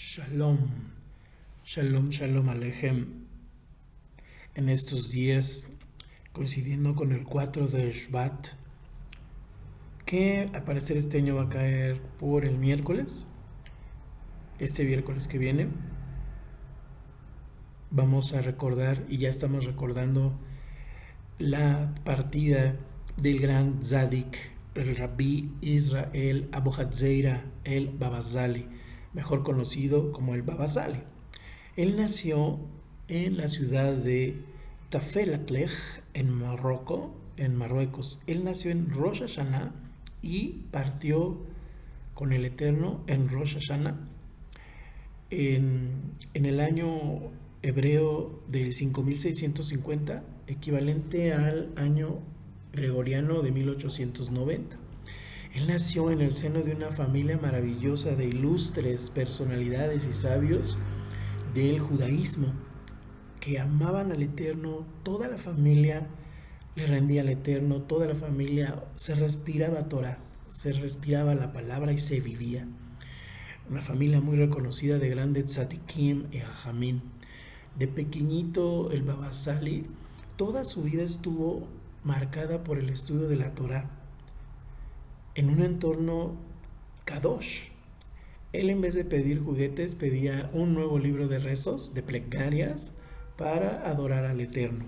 Shalom, shalom, shalom alejem. En estos días, coincidiendo con el 4 de Shvat, que al parecer este año va a caer por el miércoles, este miércoles que viene, vamos a recordar, y ya estamos recordando, la partida del gran Tzadik, el Rabbi Israel Abu Hatzeira el Babazali, mejor conocido como el Babazali. Él nació en la ciudad de Tafelatlej, en Marruecos. Él nació en Rosh Hashanah y partió con el Eterno en Rosh Hashanah en el año hebreo de 5650, equivalente al año gregoriano de 1890. Él nació en el seno de una familia maravillosa de ilustres personalidades y sabios del judaísmo que amaban al Eterno. Toda la familia le rendía al Eterno, toda la familia se respiraba Torah, se respiraba la palabra y se vivía. Una familia muy reconocida de grandes tzadikim y hajamim. De pequeñito el Babazali, toda su vida estuvo marcada por el estudio de la Torah en un entorno kadosh. Él, en vez de pedir juguetes, pedía un nuevo libro de rezos, de plegarias, para adorar al Eterno.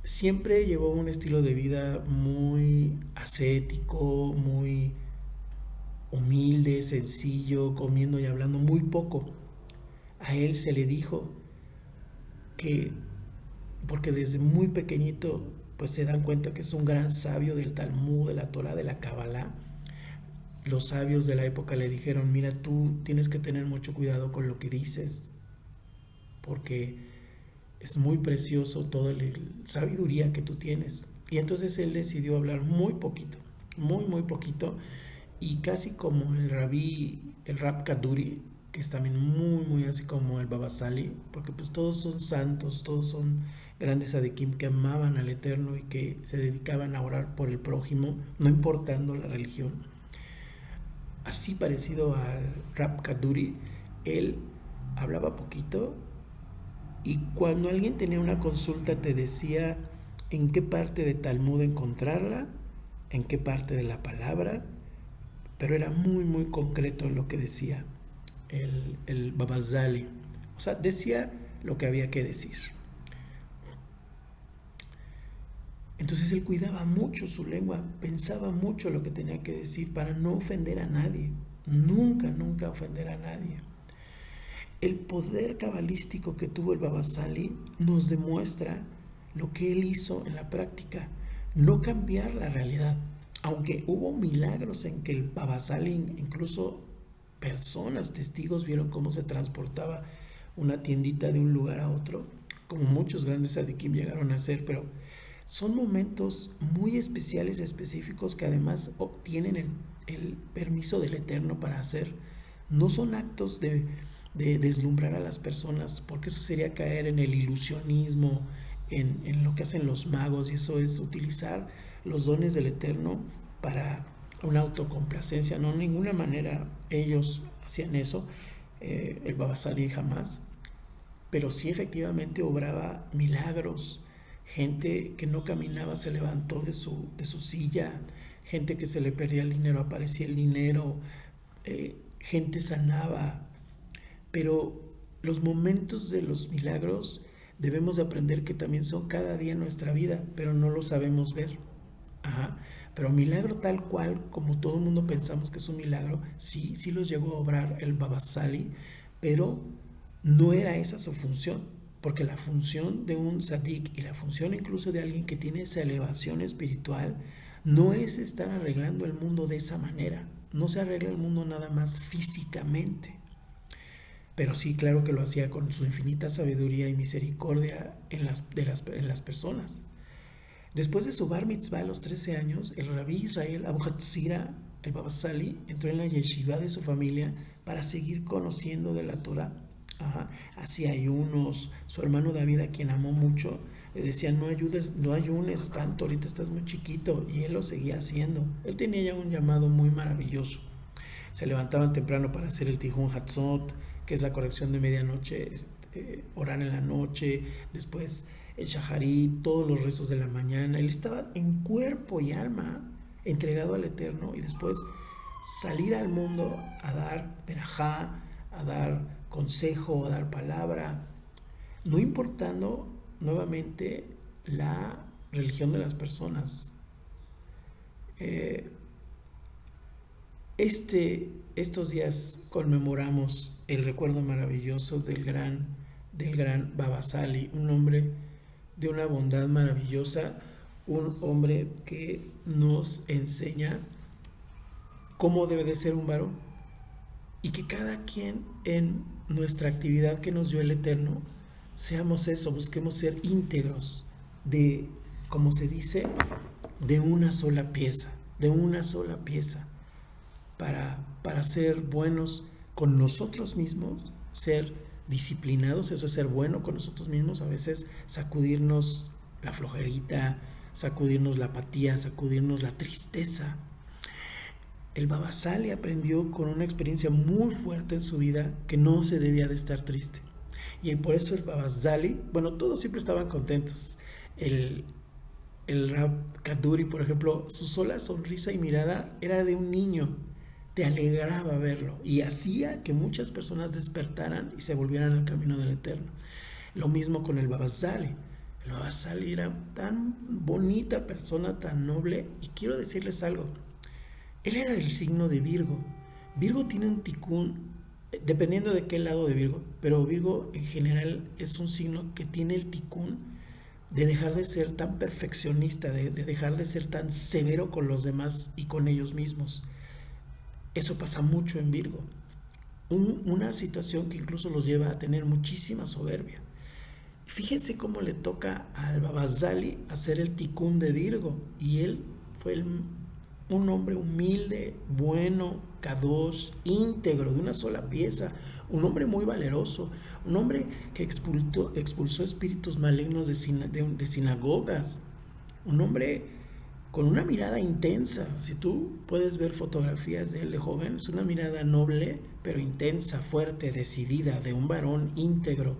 Siempre llevó un estilo de vida muy ascético, muy humilde, sencillo, comiendo y hablando muy poco. A él se le dijo que, porque desde muy pequeñito, pues se dan cuenta que es un gran sabio del Talmud, de la Torah, de la Kabbalah. Los sabios de la época le dijeron: mira, tú tienes que tener mucho cuidado con lo que dices, porque es muy precioso toda la sabiduría que tú tienes. Y entonces él decidió hablar muy poquito, muy poquito, y casi como el Rab Kaduri, que es también muy así como el Babazali, porque pues todos son santos, todos son grandes adikim que amaban al Eterno y que se dedicaban a orar por el prójimo, no importando la religión. Así parecido al Rab Kaduri, él hablaba poquito, y cuando alguien tenía una consulta te decía en qué parte de Talmud encontrarla, en qué parte de la palabra, pero era muy concreto en lo que decía el Babazali. O sea, decía lo que había que decir. Entonces él cuidaba mucho su lengua, pensaba mucho lo que tenía que decir para no ofender a nadie, nunca ofender a nadie. El poder cabalístico que tuvo el Babazali nos demuestra lo que él hizo en la práctica, no cambiar la realidad. Aunque hubo milagros en que el Babazali, incluso personas, testigos, vieron cómo se transportaba una tiendita de un lugar a otro, como muchos grandes adikim llegaron a hacer, pero son momentos muy especiales y específicos que además obtienen el permiso del Eterno para hacer. No son actos de deslumbrar a las personas, porque eso sería caer en el ilusionismo, en lo que hacen los magos, y eso es utilizar los dones del Eterno para una autocomplacencia. No, de ninguna manera ellos hacían eso, el Babazali jamás, pero sí efectivamente obraba milagros. Gente que no caminaba se levantó de su silla, gente que se le perdía el dinero, aparecía el dinero, gente sanaba. Pero los momentos de los milagros debemos de aprender que también son cada día en nuestra vida, pero no lo sabemos ver. Pero milagro tal cual, como todo el mundo pensamos que es un milagro, sí los llegó a obrar el Babazali, pero no era esa su función, porque la función de un tzadik y la función incluso de alguien que tiene esa elevación espiritual no es estar arreglando el mundo de esa manera. No se arregla el mundo nada más físicamente, pero sí, claro que lo hacía con su infinita sabiduría y misericordia en las personas. Después de su bar mitzvah a los 13 años, el Rabbi Israel Abu Hatzeira el Babazali entró en la yeshiva de su familia para seguir conociendo de la Torah. Hacía ayunos. Su hermano David, a quien amó mucho, le decía: no ayunes tanto, ahorita estás muy chiquito, y él lo seguía haciendo. Él tenía ya un llamado muy maravilloso. se levantaban temprano para hacer el Tijun Hatzot, que es la corrección de medianoche, orar en la noche, después el Shaharit, todos los rezos de la mañana. Él estaba en cuerpo y alma entregado al Eterno, y después salir al mundo a dar perajá, a dar consejo, a dar palabra, no importando nuevamente la religión de las personas. Estos días conmemoramos el recuerdo maravilloso del gran Baba Sali, un hombre de una bondad maravillosa, un hombre que nos enseña cómo debe de ser un varón, y que cada quien en nuestra actividad que nos dio el Eterno seamos eso, busquemos ser íntegros, de, como se dice, de una sola pieza, para ser buenos con nosotros mismos, ser disciplinados, eso es ser bueno con nosotros mismos, a veces sacudirnos la flojerita, sacudirnos la apatía, sacudirnos la tristeza. El Baba Sali aprendió con una experiencia muy fuerte en su vida que no se debía de estar triste. Y por eso el Baba Sali, bueno, todos siempre estaban contentos. El Rab Kaduri, por ejemplo, su sola sonrisa y mirada era de un niño. Te alegraba verlo y hacía que muchas personas despertaran y se volvieran al camino del Eterno. Lo mismo con el Baba Sali. El Baba Sali era tan bonita persona, tan noble, y quiero decirles algo. Él era del signo de Virgo. Virgo tiene un ticún, dependiendo de qué lado de Virgo, pero Virgo en general es un signo que tiene el ticún de dejar de ser tan perfeccionista, de dejar de ser tan severo con los demás y con ellos mismos. Eso pasa mucho en Virgo. Una situación que incluso los lleva a tener muchísima soberbia. Fíjense cómo le toca al Baba Sali hacer el ticún de Virgo, y él fue un hombre humilde, bueno, kadosh, íntegro, de una sola pieza, un hombre muy valeroso, un hombre que expulsó espíritus malignos de sinagogas, un hombre con una mirada intensa. Si tú puedes ver fotografías de él de joven, es una mirada noble, pero intensa, fuerte, decidida, de un varón íntegro.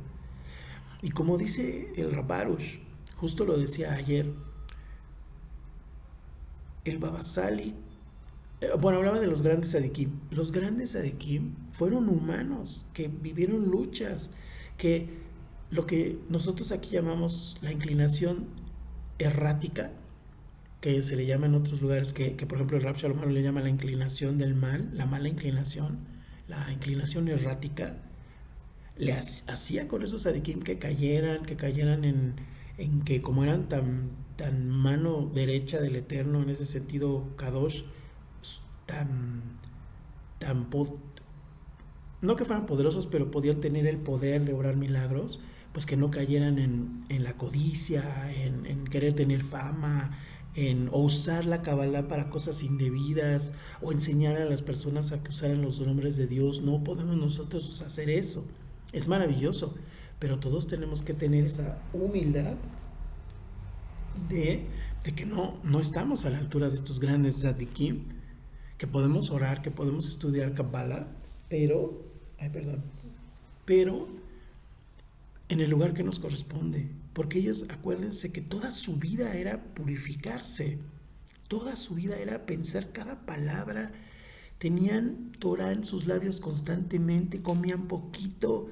Y como dice el Rabarush, justo lo decía ayer, el Baba Sali, bueno, hablaba de los grandes tzadikim. Los grandes tzadikim fueron humanos que vivieron luchas, que lo que nosotros aquí llamamos la inclinación errática, que se le llama en otros lugares, que por ejemplo el Rab Shalom le llama la inclinación del mal, la mala inclinación, la inclinación errática, le hacía con esos tzadikim que cayeran en que como eran tan mano derecha del Eterno, en ese sentido kadosh, no que fueran poderosos, pero podían tener el poder de obrar milagros, pues que no cayeran en la codicia, en querer tener fama, o usar la Kabbalah para cosas indebidas, o enseñar a las personas a que usaran los nombres de Dios. No podemos nosotros hacer eso. Es maravilloso, pero todos tenemos que tener esa humildad de que no estamos a la altura de estos grandes tzadikim, que podemos orar, que podemos estudiar Kabbalah, pero en el lugar que nos corresponde, porque ellos, acuérdense que toda su vida era purificarse, toda su vida era pensar cada palabra, tenían Torah en sus labios constantemente, comían poquito,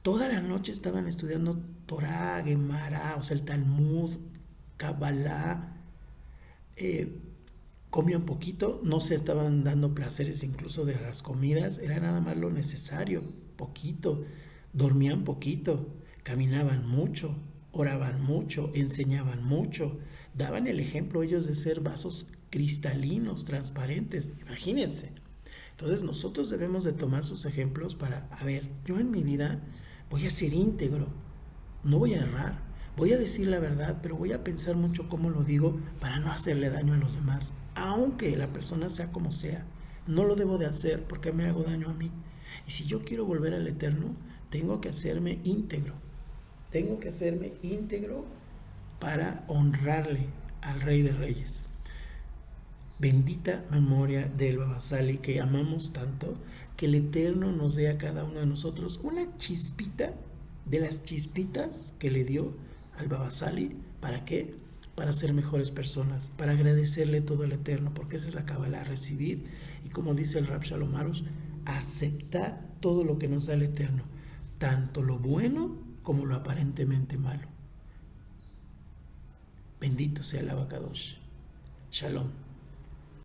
toda la noche estaban estudiando Torah, Gemara, o sea, el Talmud, Kabbalah, comían poquito, no se estaban dando placeres incluso de las comidas, era nada más lo necesario, poquito, dormían poquito, caminaban mucho, oraban mucho, enseñaban mucho, daban el ejemplo ellos de ser vasos cristalinos, transparentes, imagínense. Entonces nosotros debemos de tomar sus ejemplos para, a ver, yo en mi vida voy a ser íntegro, no voy a errar, voy a decir la verdad, pero voy a pensar mucho cómo lo digo para no hacerle daño a los demás, aunque la persona sea como sea. No lo debo de hacer porque me hago daño a mí. Y si yo quiero volver al Eterno, tengo que hacerme íntegro. Tengo que hacerme íntegro para honrarle al Rey de Reyes. Bendita memoria del Baba Sali que amamos tanto, que el Eterno nos dé a cada uno de nosotros una chispita de las chispitas que le dio al Baba Sali. ¿Para qué? Para ser mejores personas, para agradecerle todo al Eterno, porque esa es la Kabbalah, recibir, y como dice el Rab Shalom Arush, aceptar todo lo que nos da el Eterno, tanto lo bueno como lo aparentemente malo. Bendito sea el Abacadosh. Shalom.